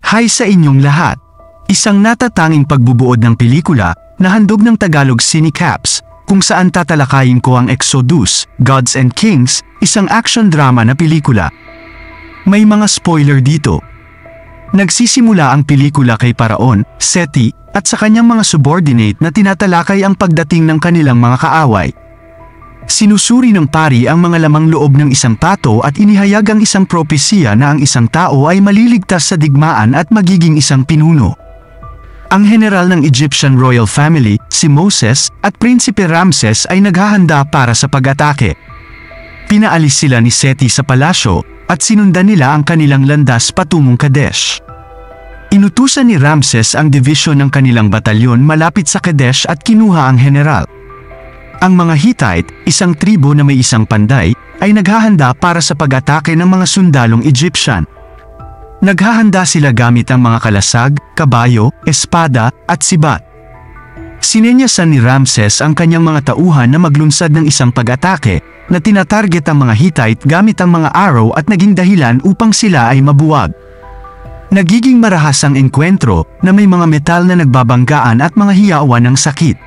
Hi sa inyong lahat! Isang natatanging pagbubuod ng pelikula na handog ng Tagalog Cinecaps, kung saan tatalakayin ko ang Exodus, Gods and Kings, isang action drama na pelikula. May mga spoiler dito. Nagsisimula ang pelikula kay Paraon, Seti, at sa kanyang mga subordinate na tinatalakay ang pagdating ng kanilang mga kaaway. Sinusuri ng pari ang mga lamang loob ng isang pato at inihayag ang isang propesiya na ang isang tao ay maliligtas sa digmaan at magiging isang pinuno. Ang general ng Egyptian royal family, si Moses, at Prinsipe Ramses ay naghahanda para sa pag-atake. Pinaalis sila ni Seti sa palasyo at sinundan nila ang kanilang landas patungong Kadesh. Inutusan ni Ramses ang division ng kanilang batalyon malapit sa Kadesh at kinuha ang general. Ang mga Hittite, isang tribo na may isang panday, ay naghahanda para sa pag-atake ng mga sundalong Egyptian. Naghahanda sila gamit ang mga kalasag, kabayo, espada, at sibat. Sinenyasan ni Ramses ang kanyang mga tauhan na maglunsad ng isang pag-atake na tinatarget ang mga Hittite gamit ang mga arrow at naging dahilan upang sila ay mabuwag. Nagiging marahas ang enkwentro na may mga metal na nagbabanggaan at mga hiyawan ng sakit.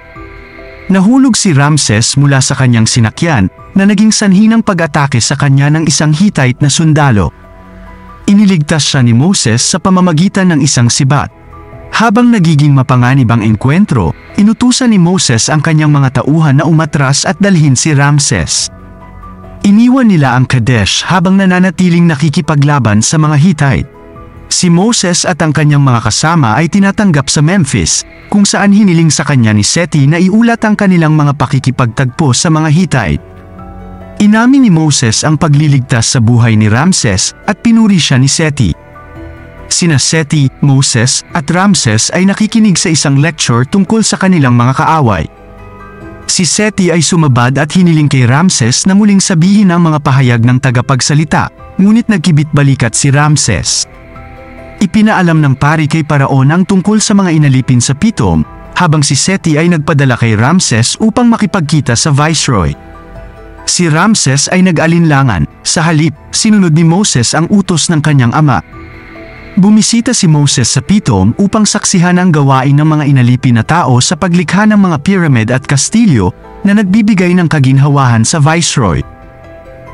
Nahulog si Ramses mula sa kanyang sinakyan na naging sanhi ng pag-atake sa kanya ng isang Hittite na sundalo. Iniligtas siya ni Moses sa pamamagitan ng isang sibat. Habang nagiging mapanganib ang enkwentro, inutusan ni Moses ang kanyang mga tauhan na umatras at dalhin si Ramses. Iniwan nila ang Kadesh habang nananatiling nakikipaglaban sa mga Hittite. Si Moses at ang kanyang mga kasama ay tinatanggap sa Memphis, kung saan hiniling sa kanya ni Seti na iulat ang kanilang mga pakikipagtagpo sa mga Hittite. Inamin ni Moses ang pagliligtas sa buhay ni Ramses at pinuri siya ni Seti. Sina Seti, Moses, at Ramses ay nakikinig sa isang lecture tungkol sa kanilang mga kaaway. Si Seti ay sumabad at hiniling kay Ramses na muling sabihin ang mga pahayag ng tagapagsalita, ngunit nagkibit-balikat si Ramses. Ipinaalam ng pari kay Paraon ang tungkol sa mga inalipin sa Pitom, habang si Seti ay nagpadala kay Ramses upang makipagkita sa Viceroy. Si Ramses ay nag-alinlangan, sa halip, sinunod ni Moses ang utos ng kanyang ama. Bumisita si Moses sa Pitom upang saksihan ang gawain ng mga inalipin na tao sa paglikha ng mga pyramid at kastilyo na nagbibigay ng kaginhawahan sa Viceroy.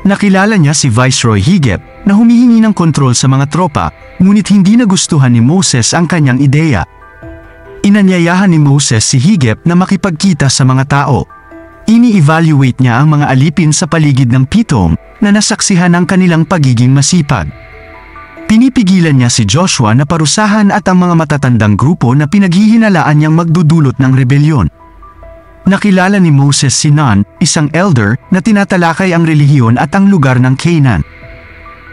Nakilala niya si Viceroy Higep na humihingi ng kontrol sa mga tropa, ngunit hindi nagustuhan ni Moses ang kanyang ideya. Inanyayahan ni Moses si Higep na makipagkita sa mga tao. Ini-evaluate niya ang mga alipin sa paligid ng Pitom na nasaksihan ang kanilang pagiging masipag. Pinipigilan niya si Joshua na parusahan at ang mga matatandang grupo na pinaghihinalaan niyang magdudulot ng rebelyon. Nakilala ni Moses si Nun, isang elder na tinatalakay ang relihiyon at ang lugar ng Canaan.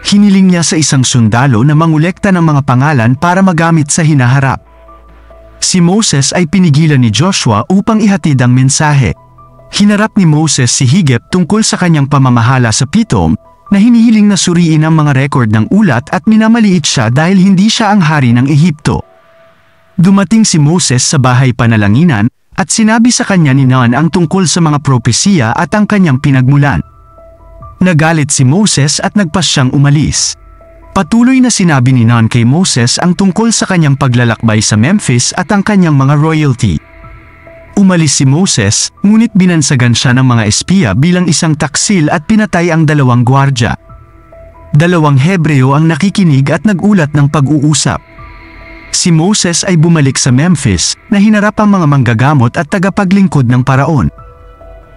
Hiniling niya sa isang sundalo na mangolekta ng mga pangalan para magamit sa hinaharap. Si Moses ay pinigilan ni Joshua upang ihatid ang mensahe. Hinarap ni Moses si Higep tungkol sa kanyang pamamahala sa Pitom, na hinihiling na suriin ang mga rekord ng ulat at minamaliit siya dahil hindi siya ang hari ng Ehipto. Dumating si Moses sa bahay panalanginan at sinabi sa kanya ni Nun ang tungkol sa mga propesiya at ang kanyang pinagmulan. Nagalit si Moses at nagpasyang umalis. Patuloy na sinabi ni Nun kay Moses ang tungkol sa kanyang paglalakbay sa Memphis at ang kanyang mga royalty. Umalis si Moses, ngunit binansagan siya ng mga espiya bilang isang taksil at pinatay ang 2 gwardya. 2 Hebreo ang nakikinig at nagulat ng pag-uusap. Si Moses ay bumalik sa Memphis na hinarap ang mga manggagamot at tagapaglingkod ng Paraon.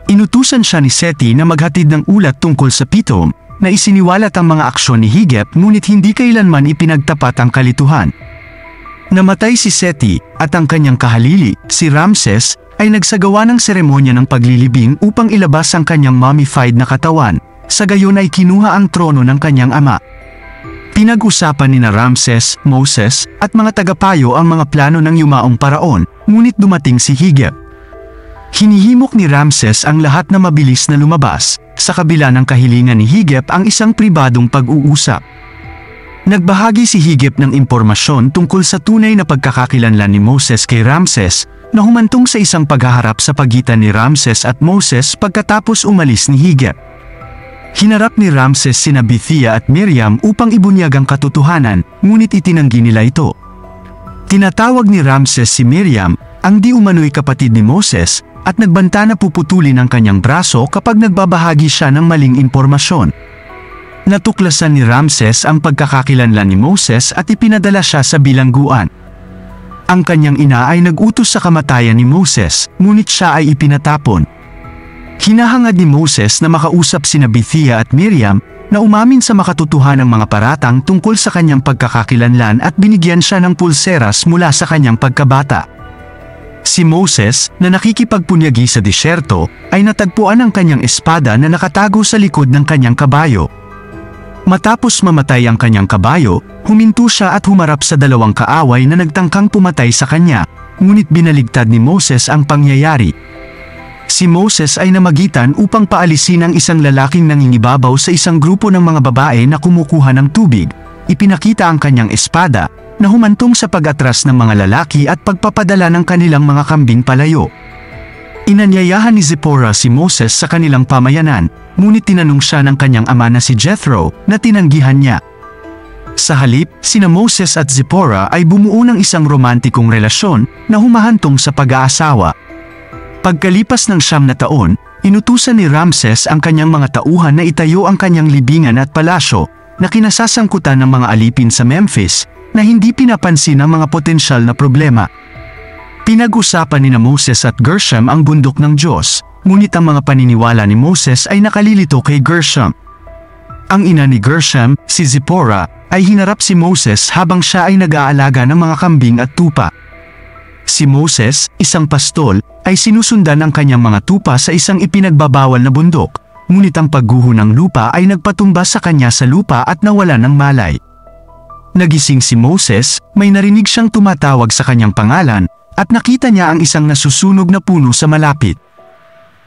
Inutusan siya ni Seti na maghatid ng ulat tungkol sa Pitom na isiniwalat ang mga aksyon ni Higep ngunit hindi kailanman ipinagtapat ang kalituhan. Namatay si Seti at ang kanyang kahalili, si Ramses, ay nagsagawa ng seremonya ng paglilibing upang ilabas ang kanyang mummified na katawan, sa gayon ay kinuha ang trono ng kanyang ama. Pinag-usapan ni Ramses, Moses, at mga tagapayo ang mga plano ng yumaong Paraon, ngunit dumating si Higep. Hinihimok ni Ramses ang lahat na mabilis na lumabas, sa kabila ng kahilingan ni Higep ang isang pribadong pag-uusap. Nagbahagi si Higep ng impormasyon tungkol sa tunay na pagkakakilanlan ni Moses kay Ramses, na humantong sa isang paghaharap sa pagitan ni Ramses at Moses pagkatapos umalis ni Higep. Hinarap ni Ramses sina Bithia at Miriam upang ibunyag ang katotohanan, ngunit itinanggi nila ito. Tinatawag ni Ramses si Miriam, ang di umano'y kapatid ni Moses, at nagbanta na puputulin ang kanyang braso kapag nagbabahagi siya ng maling impormasyon. Natuklasan ni Ramses ang pagkakakilanlan ni Moses at ipinadala siya sa bilangguan. Ang kanyang ina ay nag-utos sa kamatayan ni Moses, ngunit siya ay ipinatapon. Hinahangad ni Moses na makausap sina Bithia at Miriam na umamin sa makatotohanang mga paratang tungkol sa kanyang pagkakakilanlan at binigyan siya ng pulseras mula sa kanyang pagkabata. Si Moses, na nakikipagpunyagi sa disyerto, ay natagpuan ang kanyang espada na nakatago sa likod ng kanyang kabayo. Matapos mamatay ang kanyang kabayo, huminto siya at humarap sa dalawang kaaway na nagtangkang pumatay sa kanya, ngunit binaligtad ni Moses ang pangyayari. Si Moses ay namagitan upang paalisin ang isang lalaking nangingibabaw sa isang grupo ng mga babae na kumukuha ng tubig. Ipinakita ang kanyang espada, na humantong sa pag-atras ng mga lalaki at pagpapadala ng kanilang mga kambing palayo. Inanyayahan ni Zipporah si Moses sa kanilang pamayanan, ngunit tinanong siya ng kanyang ama na si Jethro, na tinanggihan niya. Sa halip, sina Moses at Zipporah ay bumuo ng isang romantikong relasyon na humahantong sa pag-aasawa. Pagkalipas ng 9 na taon, inutusan ni Ramses ang kanyang mga tauhan na itayo ang kanyang libingan at palasyo, na kinasasangkutan ng mga alipin sa Memphis, na hindi pinapansin ang mga potensyal na problema. Pinag-usapan ni Moses at Gershom ang bundok ng Diyos, ngunit ang mga paniniwala ni Moses ay nakalilito kay Gershom. Ang ina ni Gershom, si Zipporah, ay hinarap si Moses habang siya ay nag-aalaga ng mga kambing at tupa. Si Moses, isang pastol, ay sinusundan ng kanyang mga tupa sa isang ipinagbabawal na bundok, ngunit ang pagguho ng lupa ay nagpatumba sa kanya sa lupa at nawala ng malay. Nagising si Moses, may narinig siyang tumatawag sa kanyang pangalan, at nakita niya ang isang nasusunog na puno sa malapit.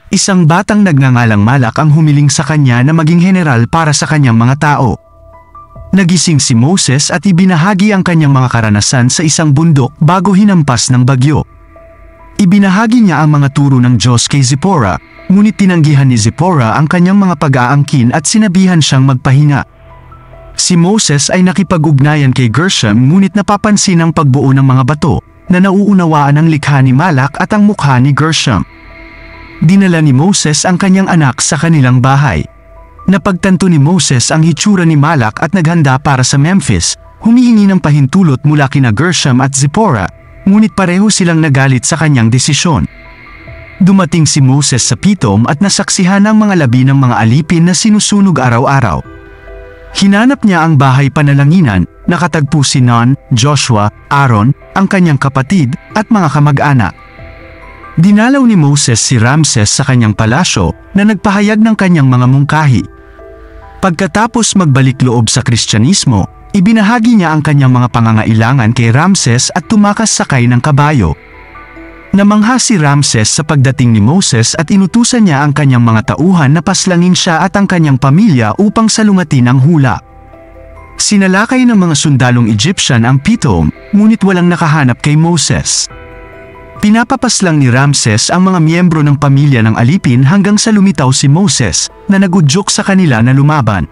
Isang batang nagngangalang Malak ang humiling sa kanya na maging general para sa kanyang mga tao. Nagising si Moses at ibinahagi ang kanyang mga karanasan sa isang bundok bago hinampas ng bagyo. Ibinahagi niya ang mga turo ng Diyos kay Zipporah, ngunit tinanggihan ni Zipporah ang kanyang mga pag-aangkin at sinabihan siyang magpahinga. Si Moses ay nakipag-ugnayan kay Gershom ngunit napapansin ang pagbuo ng mga bato, na nauunawaan ang likha ni Malak at ang mukha ni Gershom. Dinala ni Moses ang kanyang anak sa kanilang bahay. Napagtanto ni Moses ang hitsura ni Malak at naghanda para sa Memphis, humihingi ng pahintulot mula kina Gershom at Zipporah, ngunit pareho silang nagalit sa kanyang desisyon. Dumating si Moses sa Pitom at nasaksihan ang mga labi ng mga alipin na sinusunog araw-araw. Hinanap niya ang bahay panalanginan, nakatagpo si Nun, Joshua, Aaron, ang kanyang kapatid, at mga kamag-anak. Dinalaw ni Moses si Ramses sa kanyang palasyo na nagpahayag ng kanyang mga mungkahi. Pagkatapos magbalik loob sa Kristyanismo, ibinahagi niya ang kanyang mga pangangailangan kay Ramses at tumakas sakay ng kabayo. Namangha si Ramses sa pagdating ni Moses at inutusan niya ang kanyang mga tauhan na paslangin siya at ang kanyang pamilya upang salungatin ang hula. Sinalakay ng mga sundalong Egyptian ang Pitom, ngunit walang nakahanap kay Moses. Pinapapaslang ni Ramses ang mga miyembro ng pamilya ng alipin hanggang sa lumitaw si Moses, na nagudyok sa kanila na lumaban.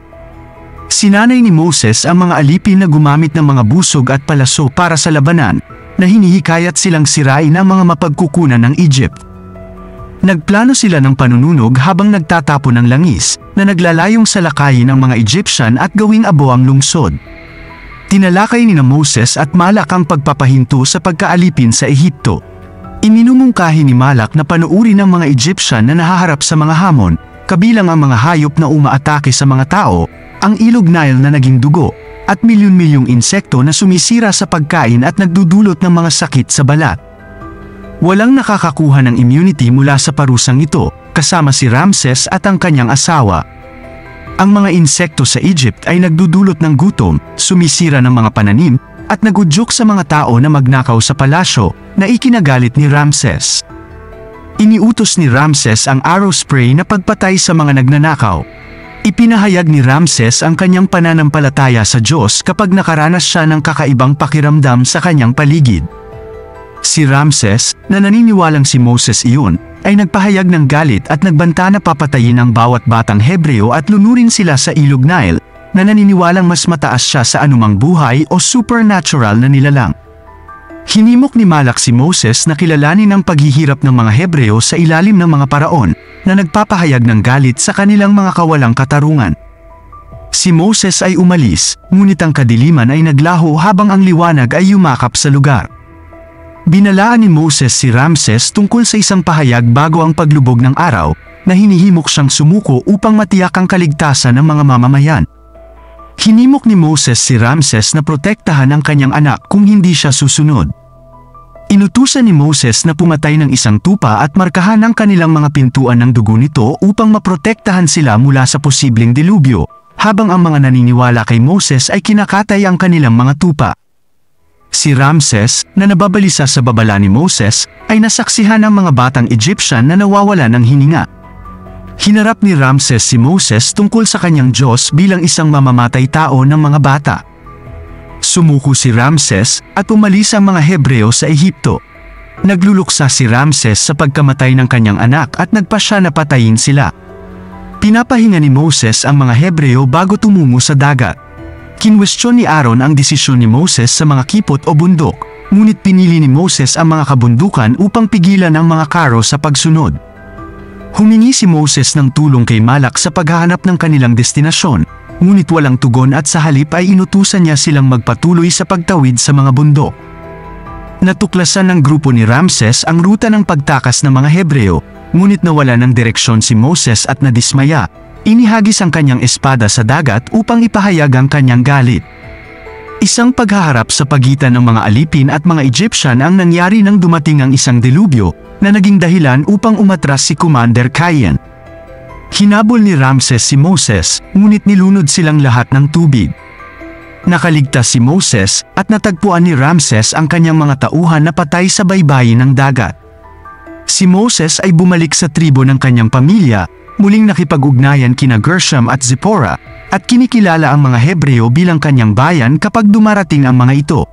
Sinanay ni Moses ang mga alipin na gumamit ng mga busog at palaso para sa labanan, na hinihikayat silang sirain ang mga mapagkukunan ng Egypt. Nagplano sila ng panununog habang nagtatapon ng langis, na naglalayong salakayin ang mga Egyptian at gawing abo ang lungsod. Tinalakay ni Moses at Malak ang pagpapahinto sa pagkaalipin sa Ehipto. Iminumungkahi ni Malak na panuuri ng mga Egyptian na nahaharap sa mga hamon, kabilang ang mga hayop na umaatake sa mga tao, ang ilog Nile na naging dugo, at milyon-milyong insekto na sumisira sa pagkain at nagdudulot ng mga sakit sa balat. Walang nakakakuha ng immunity mula sa parusang ito, kasama si Ramses at ang kanyang asawa. Ang mga insekto sa Egypt ay nagdudulot ng gutom, sumisira ng mga pananim, at nagudyok sa mga tao na magnakaw sa palasyo, na ikinagalit ni Ramses. Iniutos ni Ramses ang arrow spray na pagpatay sa mga nagnanakaw. Ipinahayag ni Ramses ang kanyang pananampalataya sa Diyos kapag nakaranas siya ng kakaibang pakiramdam sa kanyang paligid. Si Ramses, na naniniwalang si Moses iyon, ay nagpahayag ng galit at nagbanta na papatayin ang bawat batang Hebreo at lunurin sila sa ilog Nile, na naniniwalang mas mataas siya sa anumang buhay o supernatural na nilalang. Hinimok ni Malak si Moses na kilalanin ang paghihirap ng mga Hebreo sa ilalim ng mga paraon na nagpapahayag ng galit sa kanilang mga kawalang katarungan. Si Moses ay umalis, ngunit ang kadiliman ay naglaho habang ang liwanag ay yumakap sa lugar. Binalaan ni Moses si Ramses tungkol sa isang pahayag bago ang paglubog ng araw na hinihimok siyang sumuko upang matiyak ang kaligtasan ng mga mamamayan. Hinimok ni Moses si Ramses na protektahan ang kanyang anak kung hindi siya susunod. Inutusan ni Moses na pumatay ng isang tupa at markahan ang kanilang mga pintuan ng dugo nito upang maprotektahan sila mula sa posibleng dilubyo, habang ang mga naniniwala kay Moses ay kinakatay ang kanilang mga tupa. Si Ramses, na nababalisa sa babala ni Moses, ay nasaksihan ng mga batang Egyptian na nawawala ng hininga. Hinarap ni Ramses si Moses tungkol sa kanyang Diyos bilang isang mamamatay tao ng mga bata. Sumuko si Ramses at umalis ang mga Hebreo sa Ehipto. Nagluluksa si Ramses sa pagkamatay ng kanyang anak at nagpasya na patayin sila. Pinapahinga ni Moses ang mga Hebreo bago tumungo sa dagat. Kinwestiyon ni Aaron ang desisyon ni Moses sa mga kipot o bundok, ngunit pinili ni Moses ang mga kabundukan upang pigilan ang mga karo sa pagsunod. Humingi si Moses ng tulong kay Malak sa paghahanap ng kanilang destinasyon, ngunit walang tugon at sa halip ay inutusan niya silang magpatuloy sa pagtawid sa mga bundok. Natuklasan ng grupo ni Ramses ang ruta ng pagtakas ng mga Hebreo, ngunit nawala ng direksyon si Moses at nadismaya. Inihagis ang kanyang espada sa dagat upang ipahayag ang kanyang galit. Isang paghaharap sa pagitan ng mga alipin at mga Egyptian ang nangyari nang dumating ang isang delubyo na naging dahilan upang umatras si Commander Cayen. Hinabol ni Ramses si Moses, ngunit nilunod silang lahat ng tubig. Nakaligtas si Moses at natagpuan ni Ramses ang kanyang mga tauhan na patay sa baybayin ng dagat. Si Moses ay bumalik sa tribo ng kanyang pamilya, muling nakipag-ugnayan kina Gershom at Zipporah, at kinikilala ang mga Hebreo bilang kanyang bayan kapag dumarating ang mga ito.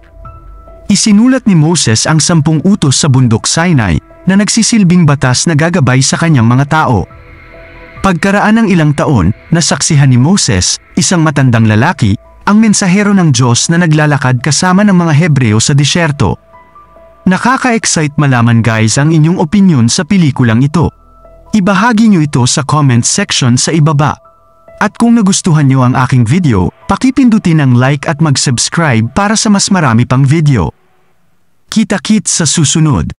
Isinulat ni Moses ang 10 utos sa bundok Sinai na nagsisilbing batas na gagabay sa kanyang mga tao. Pagkaraan ng ilang taon, nasaksihan ni Moses, isang matandang lalaki, ang mensahero ng Diyos na naglalakad kasama ng mga Hebreo sa disyerto. Nakaka-excite malaman guys ang inyong opinyon sa pelikulang ito. Ibahagi nyo ito sa comment section sa ibaba. At kung nagustuhan nyo ang aking video, pakipindutin ang like at mag-subscribe para sa mas marami pang video. Kita-kits sa susunod.